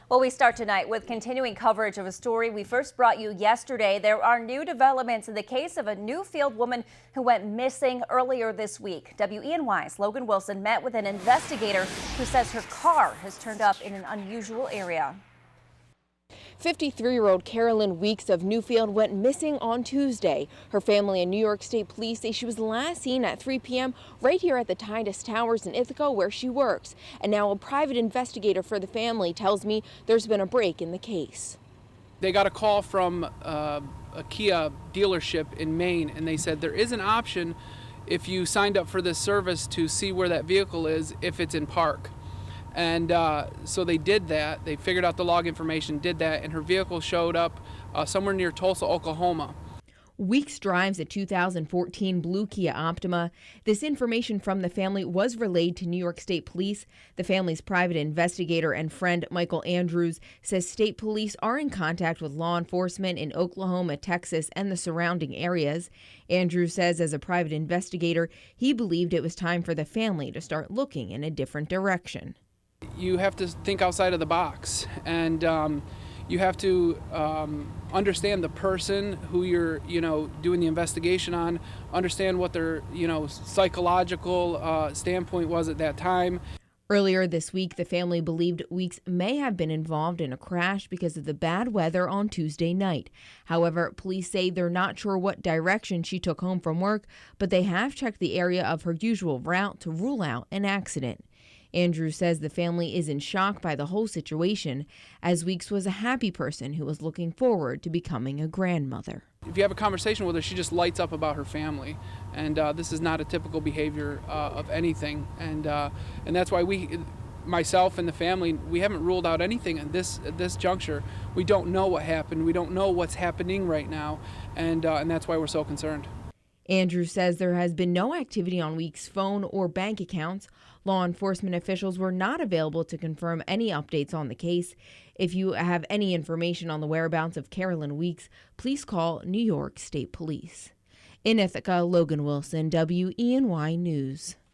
Well, we start tonight with continuing coverage of a story we first brought you yesterday. There are new developments in the case of a Newfield woman who went missing earlier this week. WENY's Logan Wilson met with an investigator who says her car has turned up in an unusual area. 53-year-old Carolyn Weeks of Newfield went missing on Tuesday. Her family and New York State Police say she was last seen at 3 p.m. right here at the Titus Towers in Ithaca where she works. And now a private investigator for the family tells me there's been a break in the case. They got a call from a Kia dealership in Maine, and they said there is an option if you signed up for this service to see where that vehicle is if it's in park. And so they did that. They figured out the log information, did that, and her vehicle showed up somewhere near Tulsa, Oklahoma. Weeks drives a 2014 blue Kia Optima. This information from the family was relayed to New York State Police. The family's private investigator and friend Michael Andrews says state police are in contact with law enforcement in Oklahoma, Texas, and the surrounding areas. Andrews says as a private investigator, he believed it was time for the family to start looking in a different direction. You have to think outside of the box, and you have to understand the person who you're, doing the investigation on, understand what their, psychological standpoint was at that time. Earlier this week, the family believed Weeks may have been involved in a crash because of the bad weather on Tuesday night. However, police say they're not sure what direction she took home from work, but they have checked the area of her usual route to rule out an accident. Andrew says the family is in shock by the whole situation, as Weeks was a happy person who was looking forward to becoming a grandmother. If you have a conversation with her, she just lights up about her family, and this is not a typical behavior of anything, and that's why myself and the family, we haven't ruled out anything at this juncture. We don't know what happened. We don't know what's happening right now, and that's why we're so concerned. Andrew says there has been no activity on Weeks' phone or bank accounts. Law enforcement officials were not available to confirm any updates on the case. If you have any information on the whereabouts of Carolyn Weeks, please call New York State Police. In Ithaca, Logan Wilson, WENY News.